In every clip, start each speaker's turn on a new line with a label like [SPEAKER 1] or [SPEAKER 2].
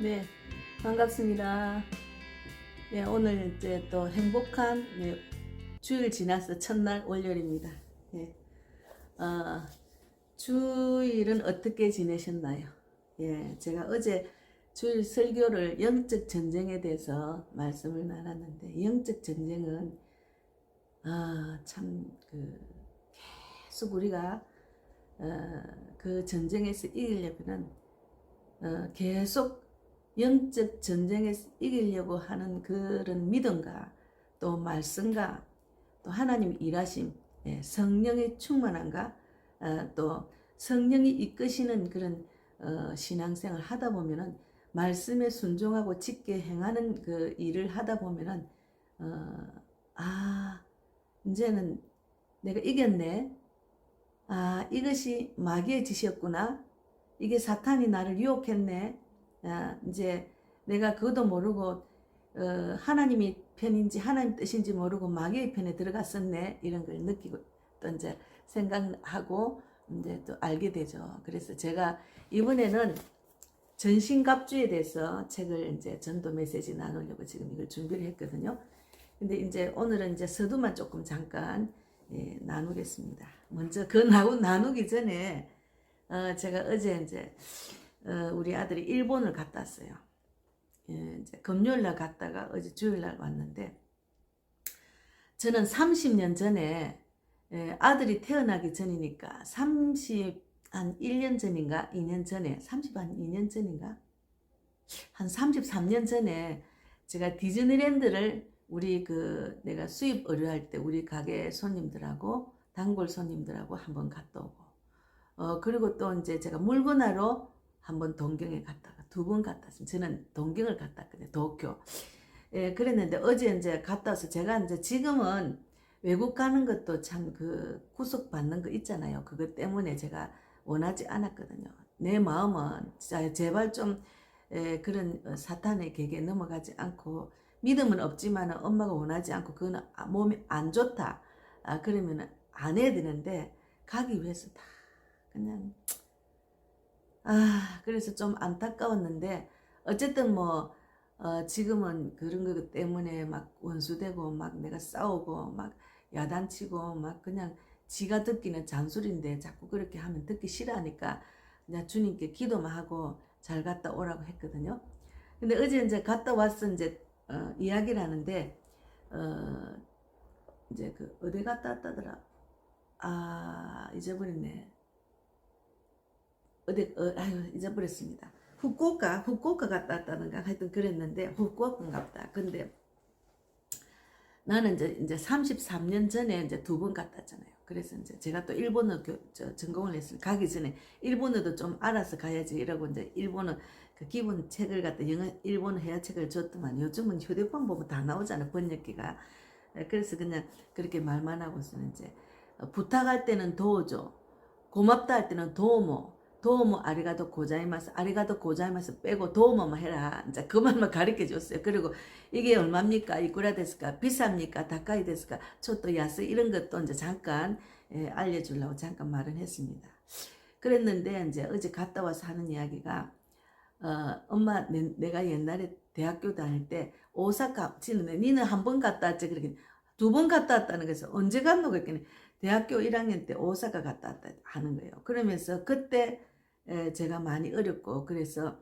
[SPEAKER 1] 네, 반갑습니다. 네, 오늘 이제 또 행복한 주일 지나서 첫날 월요일입니다. 예, 어, 주일은 어떻게 지내셨나요? 예, 제가 어제 주일 설교를 영적 전쟁에 대해서 말씀을 나눴는데, 영적 전쟁은 참 계속 우리가 그 전쟁에서 이기려면 계속 영적 전쟁에서 이기려고 하는 그런 믿음과 또 말씀과 또 하나님 일하심, 성령의 충만함과 또 성령이 이끄시는 그런 신앙생활 하다 보면은 말씀에 순종하고 짙게 행하는 그 일을 하다 보면은 어, 아 이제는 내가 이겼네. 이것이 마귀의 짓이었구나. 이게 사탄이 나를 유혹했네. 이제 내가 그것도 모르고 하나님이 편인지 하나님 뜻인지 모르고 마귀의 편에 들어갔었네. 이런 걸 느끼고 또 이제 생각하고 이제 또 알게 되죠. 그래서 제가 이번에는 전신갑주에 대해서 책을 이제 전도 메시지 나누려고 지금 이걸 준비를 했거든요. 근데 이제 오늘은 이제 서두만 조금 잠깐 나누겠습니다. 먼저 그 나누기 전에 제가 어제 이제 우리 아들이 일본을 갔다 왔어요. 이제 금요일날 갔다가 어제 주일날 왔는데 저는 30년 전에 아들이 태어나기 전이니까 한 1년 전인가 2년 전에 한 2년 전인가 한 33년 전에 제가 디즈니랜드를 우리 내가 수입 의뢰할 때 우리 가게 손님들하고 단골 손님들하고 한번 갔다 오고 그리고 또 이제 제가 물건하러 한번 동경에 갔다가 두 번 갔다 왔습니다. 저는 동경을 갔다 왔거든요. 도쿄. 예, 그랬는데 어제 이제 갔다 와서 제가 이제 지금은 외국 가는 것도 참 구속받는 거 있잖아요. 그것 때문에 제가 원하지 않았거든요. 내 마음은 진짜 제발 좀 그런 사탄의 객에 넘어가지 않고 믿음은 없지만 엄마가 원하지 않고 그거는 몸이 안 좋다. 그러면 안 해야 되는데 가기 위해서 다 그냥 그래서 좀 안타까웠는데 어쨌든 뭐 지금은 그런 것 때문에 막 원수되고 막 내가 싸우고 막 야단치고 막 그냥 지가 듣기는 잔소리인데 자꾸 그렇게 하면 듣기 싫어하니까 그냥 주님께 기도만 하고 잘 갔다 오라고 했거든요. 근데 어제 이제 갔다 와서 이제 이야기를 하는데 어 이제 어디 갔다 왔다더라. 잊어버렸네. 아유, 잊어버렸습니다. 후쿠오카 갔다 왔다는가 하여튼 그랬는데, 후쿠오카인가 보다. 근데 나는 이제 33년 전에 이제 두 번 갔다 왔잖아요. 그래서 이제 제가 또 일본어 전공을 했으니 가기 전에 일본어도 좀 알아서 가야지 이러고 이제 일본어 그 기본 책을 갖다 일본어 해야책을 줬더만 요즘은 휴대폰 보면 다 나오잖아, 번역기가. 그래서 그냥 그렇게 말만 하고서는 이제 부탁할 때는 도우죠. 고맙다 할 때는 도우모 아리가도 고자이마스 아리가도 고자이마스 빼고 도우모만 해라. 이제 그 말만 가르쳐 줬어요. 그리고 이게 얼마입니까? 이꾸라 데스까? 비쌉니까? 다카이 데스까? 초또 야스 이런 것도 이제 잠깐 알려주려고 잠깐 말은 했습니다. 그랬는데 이제 어제 갔다 와서 하는 이야기가 엄마 내가 옛날에 대학교 다닐 때 오사카 지는 니는 한 번 갔다 왔지 그러긴 두 번 갔다 왔다는 거에서 언제 갔노 그랬더니 대학교 1학년 때 오사카 갔다 왔다 하는 거예요. 그러면서 그때 제가 많이 어렸고 그래서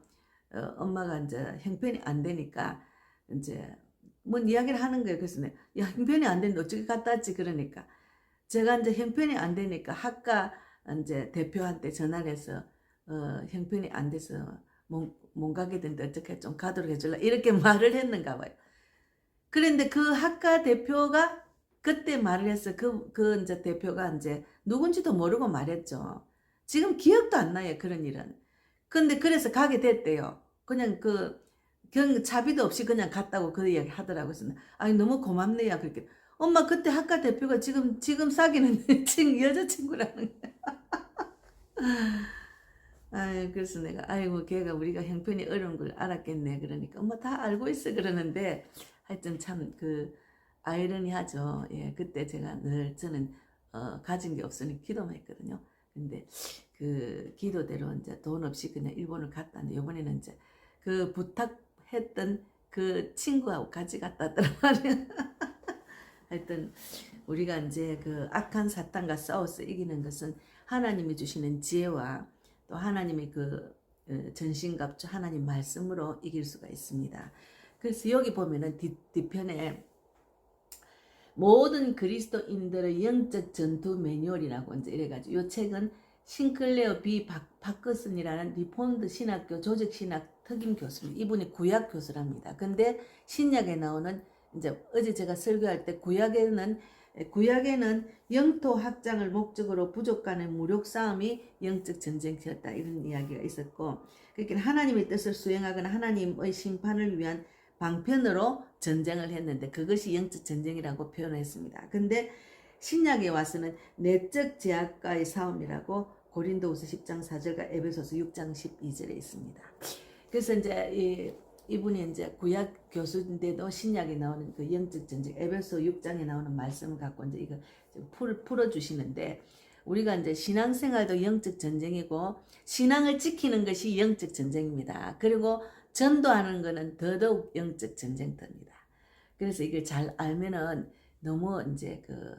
[SPEAKER 1] 엄마가 이제 형편이 안 되니까 이제 뭔 이야기를 하는 거예요. 그래서 야 형편이 안 되는데 어떻게 갔다 왔지 그러니까 제가 이제 형편이 안 되니까 학과 이제 대표한테 전화를 해서 형편이 안 돼서 못 가게 된데 어떻게 좀 가도록 해줄라 이렇게 말을 했는가 봐요. 그런데 그 학과 대표가 그때 말을 해서 그 이제 대표가 이제 누군지도 모르고 말했죠. 지금 기억도 안 나요, 그런 일은. 근데 그래서 가게 됐대요. 그냥 차비도 없이 그냥 갔다고 그 이야기 하더라고요. 그래서 아니 너무 고맙네요. 그렇게 엄마 그때 학과 대표가 지금 사귀는 여자친구라는 거야. 그래서 내가 아이고 걔가 우리가 형편이 어려운 걸 알았겠네 그러니까 엄마 다 알고 있어 그러는데 하여튼 참 아이러니하죠. 예, 그때 제가 늘 저는 가진 게 없으니 기도만 했거든요. 근데 그 기도대로 이제 돈 없이 그냥 일본을 갔다 왔는데 이번에는 이제 그 부탁했던 그 친구하고 같이 갔다 왔단 말이야. 하여튼 우리가 이제 그 악한 사탄과 싸워서 이기는 것은 하나님이 주시는 지혜와 또 하나님의 그 전신갑주 하나님 말씀으로 이길 수가 있습니다. 그래서 여기 보면은 뒤편에 모든 그리스도인들의 영적 전투 매뉴얼이라고 이제 이래가지고 이 책은 싱클레어 B 바커슨이라는 리폰드 신학교 조직신학 특임 교수입니다. 이분이 구약 교수랍니다. 근데 신약에 나오는 이제 어제 제가 설교할 때 구약에는 영토 확장을 목적으로 부족 간의 무력 싸움이 영적 전쟁이었다 이런 이야기가 있었고, 그러니까 하나님의 뜻을 수행하거나 하나님의 심판을 위한 방편으로 전쟁을 했는데 그것이 영적 전쟁이라고 표현했습니다. 근데 신약에 와서는 내적 제약과의 싸움이라고 고린도후서 10장 4절과 에베소서 6장 12절에 있습니다. 그래서 이제 이분이 이제 구약 교수인데도 신약에 나오는 그 영적 전쟁, 에베소 6장에 나오는 말씀을 갖고 이제 이거 풀어주시는데, 우리가 이제 신앙생활도 영적 전쟁이고 신앙을 지키는 것이 영적 전쟁입니다. 그리고 전도하는 것은 더더욱 영적 전쟁터입니다. 그래서 이걸 잘 알면은 너무 이제 그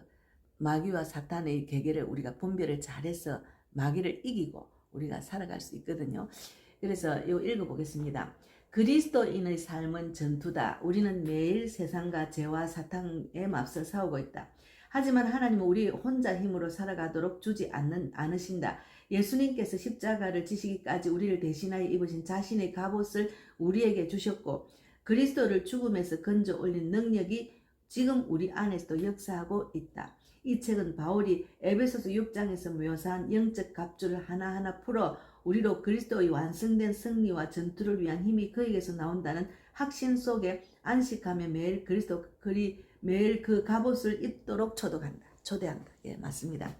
[SPEAKER 1] 마귀와 사탄의 계계를 우리가 분별을 잘해서 마귀를 이기고 우리가 살아갈 수 있거든요. 그래서 이거 읽어보겠습니다. 그리스도인의 삶은 전투다. 우리는 매일 세상과 죄와 사탄에 맞서 싸우고 있다. 하지만 하나님은 우리 혼자 힘으로 살아가도록 주지 않으신다. 예수님께서 십자가를 지시기까지 우리를 대신하여 입으신 자신의 갑옷을 우리에게 주셨고 그리스도를 죽음에서 건져 올린 능력이 지금 우리 안에서도 역사하고 있다. 이 책은 바울이 에베소서 6장에서 묘사한 영적 갑주를 하나하나 풀어 우리로 그리스도의 완성된 승리와 전투를 위한 힘이 그에게서 나온다는 확신 속에 안식하며 매일 매일 그 갑옷을 입도록 초대한다. 예, 맞습니다.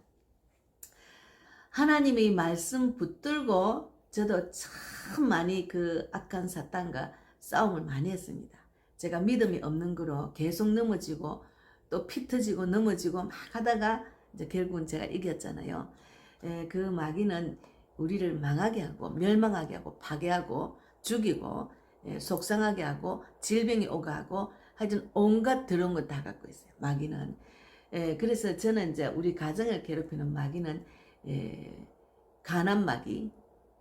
[SPEAKER 1] 하나님의 말씀 붙들고 저도 참 많이 그 악한 사탄과 싸움을 많이 했습니다. 제가 믿음이 없는 거로 계속 넘어지고 또 피 터지고 넘어지고 막 하다가 이제 결국은 제가 이겼잖아요. 그 마귀는 우리를 망하게 하고 멸망하게 하고 파괴하고 죽이고 속상하게 하고 질병이 오게 하고 하여튼 온갖 더러운 거 다 갖고 있어요. 마귀는. 그래서 저는 이제 우리 가정을 괴롭히는 마귀는 가난 마귀,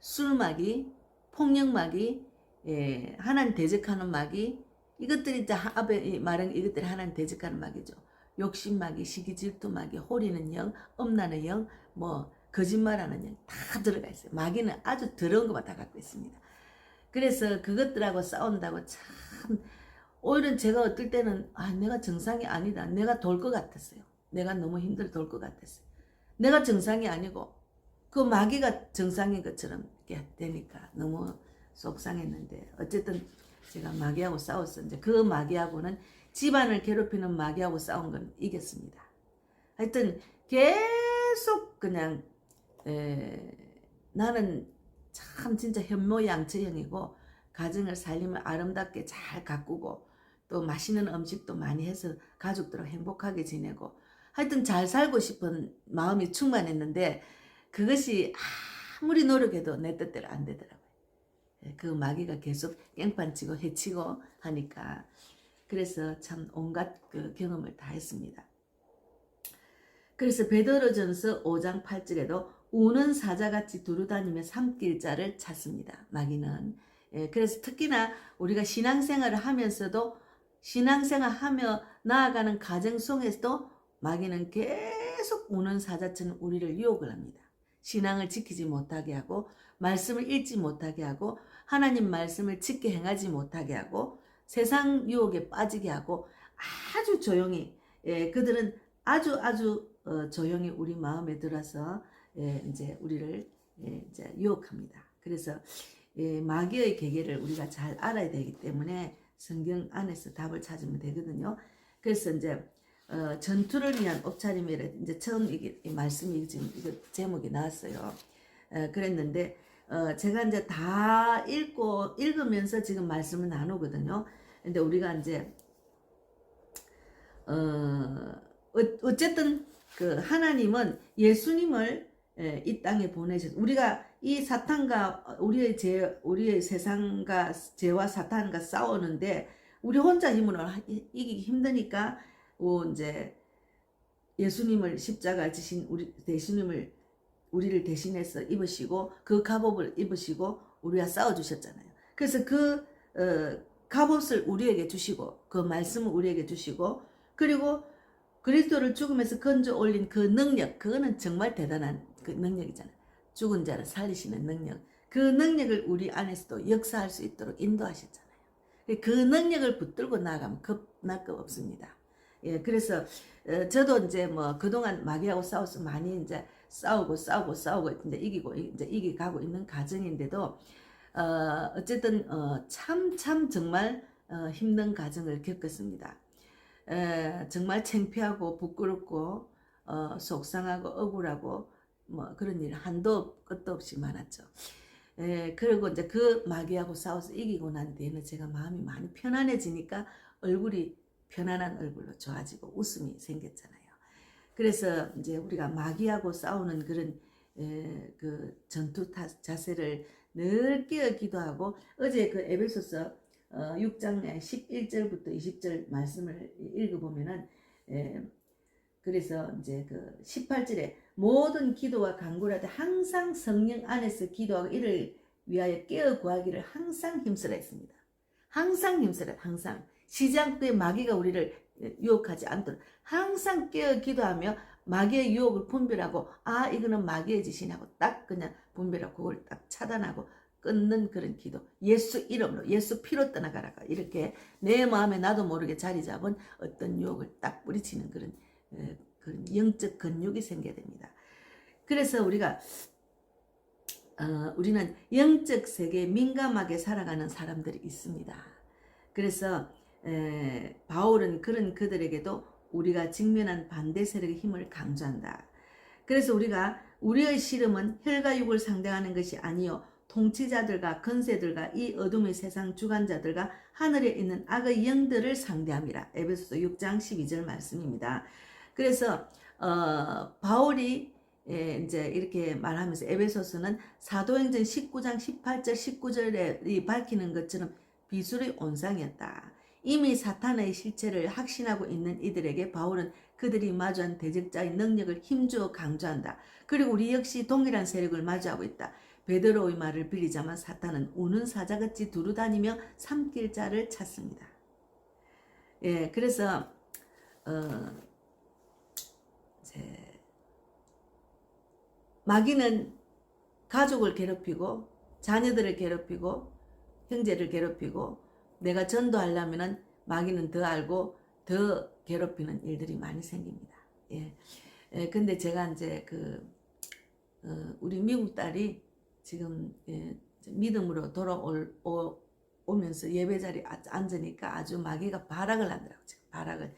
[SPEAKER 1] 술 마귀, 폭력 마귀, 하나님 대적하는 마귀, 이것들이 이제 앞에 말한 이것들이 하나님 대적하는 마귀죠. 욕심 마귀, 시기 질투 마귀, 호리는 영, 엄나는 영, 뭐 거짓말하는 영 다 들어가 있어요. 마귀는 아주 더러운 것만 다 갖고 있습니다. 그래서 그것들하고 싸운다고 참 오히려 제가 어떨 때는 내가 정상이 아니다. 내가 돌 것 같았어요. 내가 너무 힘들어 돌 것 같았어요. 내가 정상이 아니고 그 마귀가 정상인 것처럼 이렇게 되니까 너무 속상했는데 어쨌든 제가 마귀하고 싸웠었는데 그 마귀하고는 집안을 괴롭히는 마귀하고 싸운 건 이겼습니다. 하여튼 계속 그냥 나는 참 진짜 현모양처형이고 가정을 살림을 아름답게 잘 가꾸고 또 맛있는 음식도 많이 해서 가족들하고 행복하게 지내고 하여튼 잘 살고 싶은 마음이 충만했는데 그것이 아무리 노력해도 내 뜻대로 안 되더라고요. 그 마귀가 계속 깽판치고 해치고 하니까 그래서 참 온갖 그 경험을 다 했습니다. 그래서 베드로전서 5장 8절에도 우는 사자같이 두루다니며 삼킬 자를 찾습니다. 마귀는. 그래서 특히나 우리가 신앙생활을 하면서도 신앙생활하며 나아가는 가정 속에서도 마귀는 계속 우는 사자처럼 우리를 유혹을 합니다. 신앙을 지키지 못하게 하고 말씀을 읽지 못하게 하고 하나님 말씀을 지켜 행하지 못하게 하고 세상 유혹에 빠지게 하고 아주 조용히 그들은 아주 조용히 우리 마음에 들어서 이제 우리를 이제 유혹합니다. 그래서 마귀의 계계를 우리가 잘 알아야 되기 때문에 성경 안에서 답을 찾으면 되거든요. 그래서 이제 전투를 위한 옷차림이라 이제 처음 이 말씀이 지금 이거 제목이 나왔어요. 그랬는데 제가 이제 다 읽으면서 지금 말씀을 나누거든요. 근데 우리가 이제 어쨌든 그 하나님은 예수님을 이 땅에 보내셔서 우리가 이 사탄과 우리의 세상과 죄와 사탄과 싸우는데 우리 혼자 힘으로 이기기 힘드니까 이제 예수님을 십자가 지신 우리를 대신해서 입으시고 그 갑옷을 입으시고 우리와 싸워 주셨잖아요. 그래서 그 갑옷을 우리에게 주시고 그 말씀을 우리에게 주시고 그리고 그리스도를 죽음에서 건져 올린 그 능력, 그거는 정말 대단한 그 능력이잖아요. 죽은 자를 살리시는 능력. 그 능력을 우리 안에서도 역사할 수 있도록 인도하셨잖아요. 그 능력을 붙들고 나가면 겁날 거 없습니다. 예, 그래서 저도 이제 뭐 그동안 마귀하고 싸워서 많이 이제 싸우고 이제 이기가고 있는 과정인데도 어쨌든 참 정말 힘든 과정을 겪었습니다. 정말 창피하고 부끄럽고 속상하고 억울하고 뭐 그런 일 한도 끝도 없이 많았죠. 그리고 이제 그 마귀하고 싸워서 이기고 난 뒤에는 제가 마음이 많이 편안해지니까 얼굴이 편안한 얼굴로 좋아지고 웃음이 생겼잖아요. 그래서 이제 우리가 마귀하고 싸우는 그런 그 전투 자세를 늘 깨어 기도하고 어제 그 에베소서 6장 11절부터 20절 말씀을 읽어보면은 그래서 이제 그 18절에 모든 기도와 간구를 할 때 항상 성령 안에서 기도하고 이를 위하여 깨어 구하기를 항상 힘쓰라 했습니다. 항상 힘쓰라. 항상 쉬지 않고 마귀가 우리를 유혹하지 않도록 항상 깨어 기도하며 마귀의 유혹을 분별하고 이거는 마귀의 짓이냐고 딱 그냥 분별하고 그걸 딱 차단하고 끊는 그런 기도. 예수 이름으로 예수 피로 떠나가라가 이렇게 내 마음에 나도 모르게 자리 잡은 어떤 유혹을 딱 뿌리치는 그런 영적 근육이 생겨야 됩니다. 그래서 우리는 영적 세계에 민감하게 살아가는 사람들이 있습니다. 그래서 바울은 그런 그들에게도 우리가 직면한 반대 세력의 힘을 강조한다. 그래서 우리의 씨름은 혈과 육을 상대하는 것이 아니요 통치자들과 권세들과 이 어둠의 세상 주관자들과 하늘에 있는 악의 영들을 상대함이라. 에베소서 6장 12절 말씀입니다. 그래서 바울이 이제 이렇게 말하면서 에베소서는 사도행전 19장 18절 19절에 밝히는 것처럼 비술의 온상이었다. 이미 사탄의 실체를 확신하고 있는 이들에게 바울은 그들이 마주한 대적자의 능력을 힘주어 강조한다. 그리고 우리 역시 동일한 세력을 마주하고 있다. 베드로의 말을 빌리자면 사탄은 우는 사자같이 두루다니며 삼킬 자를 찾습니다. 예, 그래서 마귀는 가족을 괴롭히고 자녀들을 괴롭히고 형제를 괴롭히고 내가 전도하려면은 마귀는 더 알고 더 괴롭히는 일들이 많이 생깁니다. 예. 근데 제가 이제 우리 미국 딸이 지금 믿음으로 돌아오면서 예배 자리에 앉으니까 아주 마귀가 발악을 하더라고요. 발악을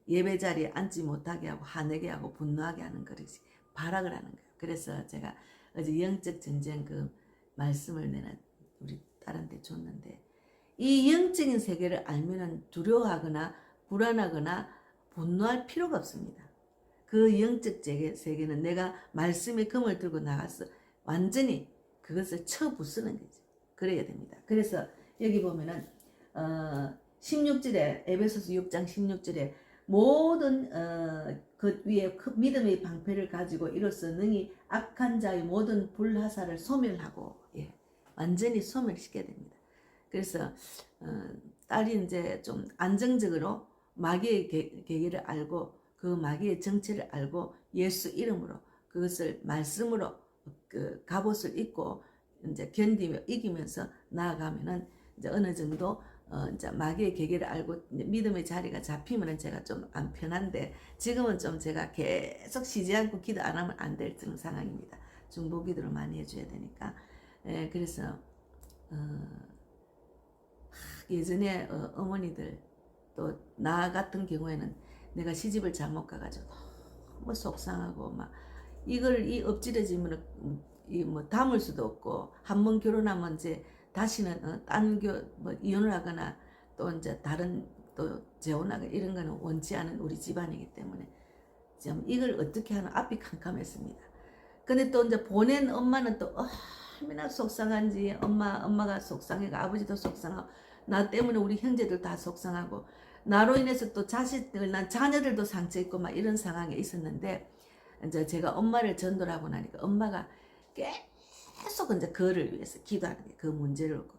[SPEAKER 1] 예배 자리에 앉지 못하게 하고 화내게 하고 분노하게 하는 것이 발악을 하는 거예요. 그래서 제가 어제 영적 전쟁 그 말씀을 내가 우리 딸한테 줬는데 이 영적인 세계를 알면은 두려워하거나 불안하거나 분노할 필요가 없습니다. 그 영적 세계는 내가 말씀의 금을 들고 나가서 완전히 그것을 쳐부수는 거죠. 그래야 됩니다. 그래서 여기 보면은 16절에 에베소서 6장 16절에 모든 그 위에 믿음의 방패를 가지고 이로써 능히 악한 자의 모든 불화살을 소멸하고 완전히 소멸시켜야 됩니다. 그래서 딸이 이제 좀 안정적으로 마귀의 계기를 알고 그 마귀의 정체를 알고 예수 이름으로 그것을 말씀으로 그 갑옷을 입고 이제 견디며 이기면서 나아가면은 이제 어느 정도 이제 마귀의 계기를 알고 믿음의 자리가 잡히면은 제가 좀 안 편한데 지금은 좀 제가 계속 쉬지 않고 기도 안 하면 안 될 상황입니다. 중보 기도를 많이 해줘야 되니까. 그래서 예전에 어머니들 또 나 같은 경우에는 내가 시집을 잘못 가가지고 너무 속상하고 막 이 엎질러지면 뭐 담을 수도 없고 한 번 결혼하면 이제 다시는 이혼을 하거나 또 이제 다른 또 재혼하거나 이런 거는 원치 않은 우리 집안이기 때문에 좀 이걸 어떻게 하나 앞이 캄캄했습니다. 근데 또 이제 보낸 엄마는 또 얼마나 속상한지 엄마가 속상해가 아버지도 속상하고 나 때문에 우리 형제들 다 속상하고 나로 인해서 또 자식들 난 자녀들도 상처 있고 막 이런 상황에 있었는데 이제 제가 엄마를 전도를 하고 나니까 엄마가 계속 이제 그를 위해서 기도하는 게 그 문제를 놓고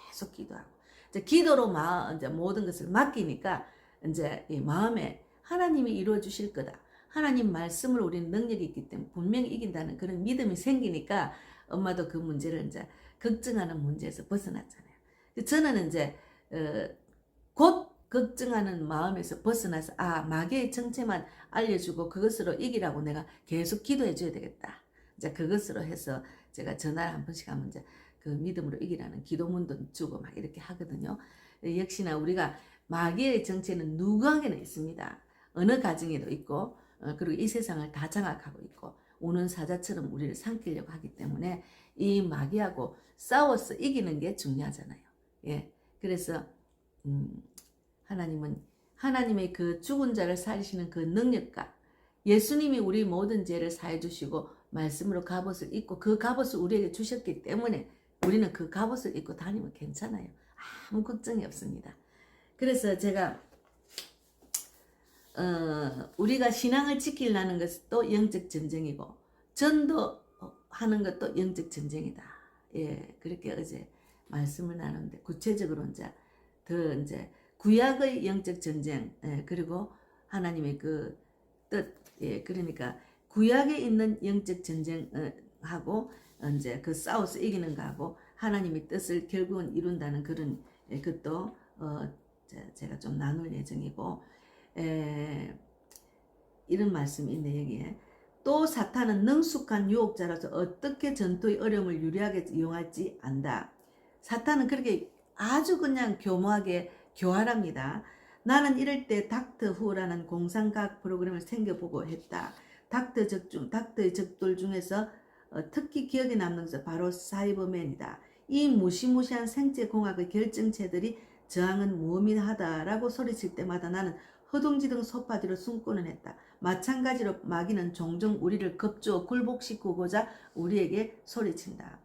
[SPEAKER 1] 계속 기도하고 이제 기도로 이제 모든 것을 맡기니까 이제 이 마음에 하나님이 이루어 주실 거다. 하나님 말씀을 우리는 능력이 있기 때문에 분명히 이긴다는 그런 믿음이 생기니까 엄마도 그 문제를 이제 걱정하는 문제에서 벗어났잖아요. 저는 이제 곧 걱정하는 마음에서 벗어나서 마귀의 정체만 알려주고 그것으로 이기라고 내가 계속 기도해 줘야 되겠다. 이제 그것으로 해서 제가 전화를 한 번씩 하면 이제 그 믿음으로 이기라는 기도문도 주고 막 이렇게 하거든요. 역시나 우리가 마귀의 정체는 누구에게나 있습니다. 어느 가정에도 있고 그리고 이 세상을 다 장악하고 있고 우는 사자처럼 우리를 삼키려고 하기 때문에 이 마귀하고 싸워서 이기는 게 중요하잖아요. 예, 그래서 하나님은 하나님의 그 죽은 자를 살리시는 그 능력과 예수님이 우리 모든 죄를 사해 주시고 말씀으로 갑옷을 입고 그 갑옷을 우리에게 주셨기 때문에 우리는 그 갑옷을 입고 다니면 괜찮아요. 아무 걱정이 없습니다. 그래서 제가 우리가 신앙을 지키려는 것도 영적 전쟁이고 전도하는 것도 영적 전쟁이다. 예, 그렇게 어제 말씀을 나누는데 구체적으로 이제 구약의 영적 전쟁, 그리고 하나님의 그 뜻, 그러니까 구약에 있는 영적 전쟁하고 이제 그 싸워서 이기는 거하고 하나님의 뜻을 결국은 이룬다는 그런 것도 제가 좀 나눌 예정이고, 이런 말씀이 있네 여기에. 또 사탄은 능숙한 유혹자라서 어떻게 전투의 어려움을 유리하게 이용할지 안다. 사탄은 그렇게 아주 그냥 교묘하게 교활합니다. 나는 이럴 때 닥터 후라는 공상과학 프로그램을 챙겨보고 했다. 닥터의 적들 중에서 특히 기억에 남는 것은 바로 사이버맨이다. 이 무시무시한 생체공학의 결정체들이 저항은 무의미하다라고 소리칠 때마다 나는 허둥지둥 소파 뒤로 숨고는 했다. 마찬가지로 마귀는 종종 우리를 겁주어 굴복시키고자 우리에게 소리친다.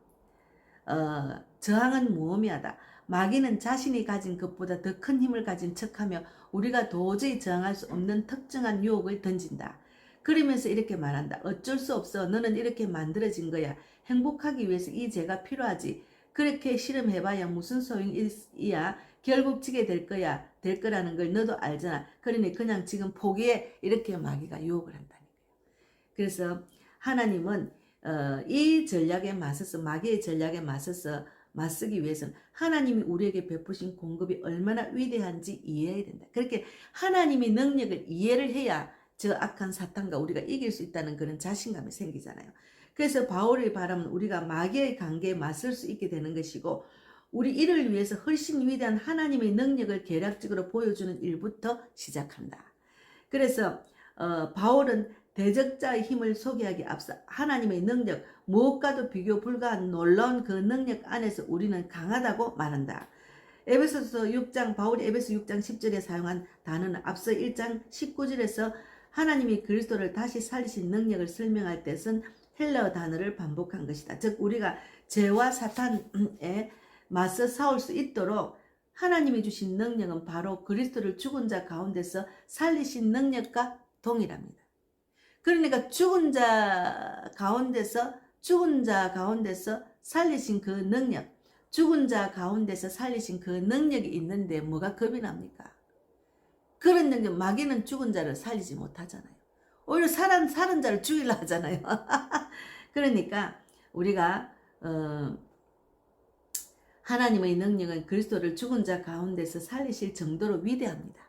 [SPEAKER 1] 저항은 무의미하다. 마귀는 자신이 가진 것보다 더 큰 힘을 가진 척하며 우리가 도저히 저항할 수 없는 특정한 유혹을 던진다. 그러면서 이렇게 말한다. 어쩔 수 없어. 너는 이렇게 만들어진 거야. 행복하기 위해서 이 죄가 필요하지. 그렇게 실험해봐야 무슨 소용이야. 결국 지게 될 거라는 걸 너도 알잖아. 그러니 그냥 지금 포기해. 이렇게 마귀가 유혹을 한다는 거예요. 그래서 하나님은 이 전략에 맞서서 마귀의 전략에 맞서기 위해서는 하나님이 우리에게 베푸신 공급이 얼마나 위대한지 이해해야 된다. 그렇게 하나님의 능력을 이해를 해야 저 악한 사탄과 우리가 이길 수 있다는 그런 자신감이 생기잖아요. 그래서 바울의 바람은 우리가 마귀의 관계에 맞설 수 있게 되는 것이고 우리 이를 위해서 훨씬 위대한 하나님의 능력을 계략적으로 보여주는 일부터 시작한다. 그래서 바울은 대적자의 힘을 소개하기 앞서 하나님의 능력, 무엇과도 비교 불가한 놀라운 그 능력 안에서 우리는 강하다고 말한다. 바울이 에베소 6장 10절에 사용한 단어는 앞서 1장 19절에서 하나님이 그리스도를 다시 살리신 능력을 설명할 때 쓴 헬라어 단어를 반복한 것이다. 즉 우리가 죄와 사탄에 맞서 싸울 수 있도록 하나님이 주신 능력은 바로 그리스도를 죽은 자 가운데서 살리신 능력과 동일합니다. 그러니까 죽은 자 가운데서 살리신 그 능력, 죽은 자 가운데서 살리신 그 능력이 있는데 뭐가 겁이 납니까? 그런 능력, 마귀는 죽은 자를 살리지 못하잖아요. 오히려 사는 자를 죽이려 하잖아요. 그러니까 우리가 하나님의 능력은 그리스도를 죽은 자 가운데서 살리실 정도로 위대합니다.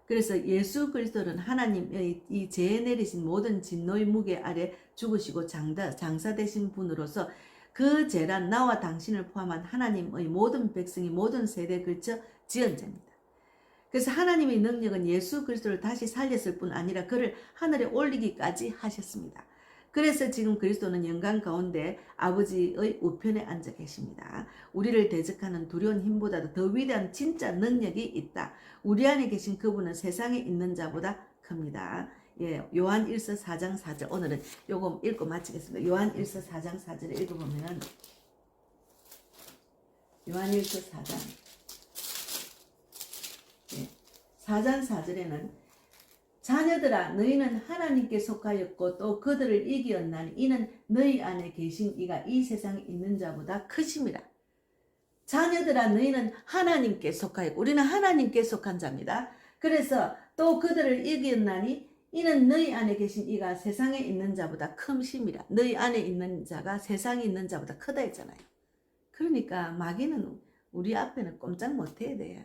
[SPEAKER 1] 그래서 예수 그리스도는 하나님의 이 죄에 내리신 모든 진노의 무게 아래 죽으시고 장사되신 분으로서 그 죄란 나와 당신을 포함한 하나님의 모든 백성이 모든 세대에 걸쳐 지은 죄입니다. 그래서 하나님의 능력은 예수 그리스도를 다시 살렸을 뿐 아니라 그를 하늘에 올리기까지 하셨습니다. 그래서 지금 그리스도는 영광 가운데 아버지의 우편에 앉아 계십니다. 우리를 대적하는 두려운 힘보다도 더 위대한 진짜 능력이 있다. 우리 안에 계신 그분은 세상에 있는 자보다 큽니다. 예, 요한 1서 4장 4절 오늘은 요거 읽고 마치겠습니다. 요한 1서 4장 4절에 읽어보면 요한일서 4장 4장 4절에는 자녀들아 너희는 하나님께 속하였고 또 그들을 이기었나니 이는 너희 안에 계신 이가 이 세상에 있는 자보다 크심이라. 자녀들아 너희는 하나님께 속하였고 우리는 하나님께 속한 자입니다. 그래서 또 그들을 이기었나니 이는 너희 안에 계신 이가 세상에 있는 자보다 크심이라. 너희 안에 있는 자가 세상에 있는 자보다 크다 했잖아요. 그러니까 마귀는 우리 앞에는 꼼짝 못해야 돼요.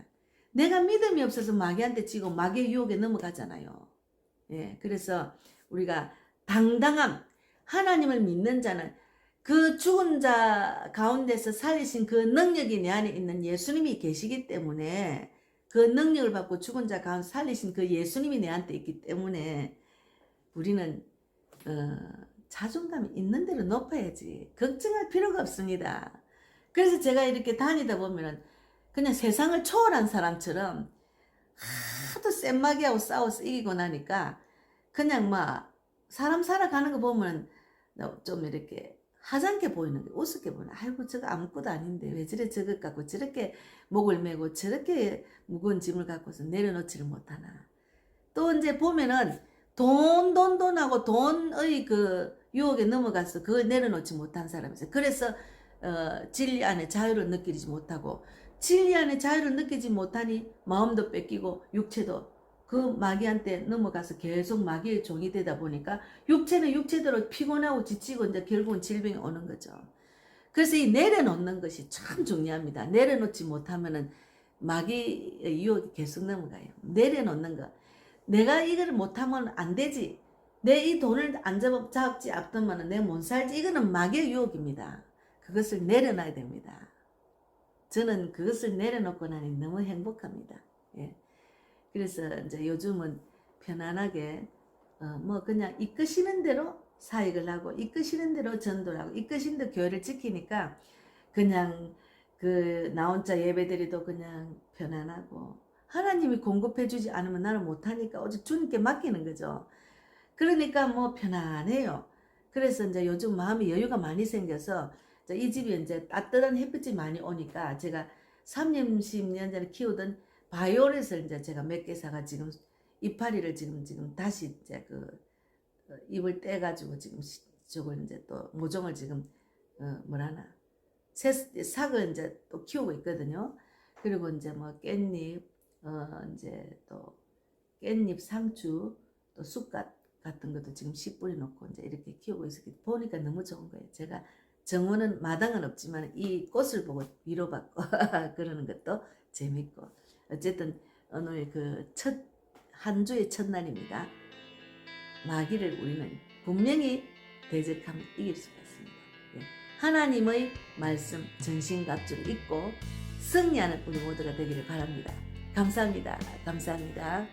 [SPEAKER 1] 내가 믿음이 없어서 마귀한테 지고 마귀의 유혹에 넘어가잖아요. 예, 그래서 우리가 당당함, 하나님을 믿는 자는 그 죽은 자 가운데서 살리신 그 능력이 내 안에 있는 예수님이 계시기 때문에 그 능력을 받고 죽은 자 가운데 살리신 그 예수님이 내 안에 있기 때문에 우리는 자존감이 있는 대로 높아야지 걱정할 필요가 없습니다. 그래서 제가 이렇게 다니다 보면은 그냥 세상을 초월한 사람처럼 하도 센 마귀하고 싸워서 이기고 나니까 그냥 막 사람 살아가는 거 보면 좀 이렇게 하찮게 보이는 게 우습게 보이는. 아이고 저거 아무것도 아닌데 왜 저래 저것 갖고 저렇게 목을 메고 저렇게 무거운 짐을 갖고서 내려놓지를 못하나. 또 이제 보면은 돈하고 돈의 그 유혹에 넘어가서 그걸 내려놓지 못한 사람이 있어요. 그래서 진리 안에 자유를 느끼지 못하고 진리 안에 자유를 느끼지 못하니 마음도 뺏기고 육체도 그 마귀한테 넘어가서 계속 마귀의 종이 되다 보니까 육체는 육체대로 피곤하고 지치고 이제 결국은 질병이 오는 거죠. 그래서 이 내려놓는 것이 참 중요합니다. 내려놓지 못하면은 마귀의 유혹이 계속 넘어가요. 내려놓는 거. 내가 이걸 못하면 안 되지. 내 이 돈을 안 잡지 않으면 내가 못 살지. 이거는 마귀의 유혹입니다. 그것을 내려놔야 됩니다. 저는 그것을 내려놓고 나니 너무 행복합니다. 예. 그래서 이제 요즘은 편안하게 뭐 그냥 이끄시는 대로 사역을 하고 이끄시는 대로 전도를 하고 이끄시는 대로 교회를 지키니까 그냥 그 나 혼자 예배드리도 그냥 편안하고 하나님이 공급해 주지 않으면 나는 못하니까 오직 주님께 맡기는 거죠. 그러니까 뭐 편안해요. 그래서 이제 요즘 마음이 여유가 많이 생겨서 이 집이 이제 따뜻한 햇빛이 많이 오니까 제가 30년 전에 키우던 바이올렛을 이제 제가 몇 개 사가 지금 이파리를 지금 다시 이제 그 잎을 떼가지고 지금 저걸 이제 또 모종을 지금 뭐라나 삭을 이제 또 키우고 있거든요. 그리고 이제 뭐 깻잎 이제 또 깻잎 상추 또 쑥갓 같은 것도 지금 씨 뿌려놓고 이제 이렇게 키우고 있었기 보니까 너무 좋은 거예요. 제가 정원은 마당은 없지만 이 꽃을 보고 위로받고 그러는 것도 재밌고 어쨌든 오늘 그 한 주의 첫날입니다. 마귀를 우리는 분명히 대적하면 이길 수가 있습니다. 예. 하나님의 말씀 전신갑주를 입고 승리하는 우리 모두가 되기를 바랍니다. 감사합니다. 감사합니다.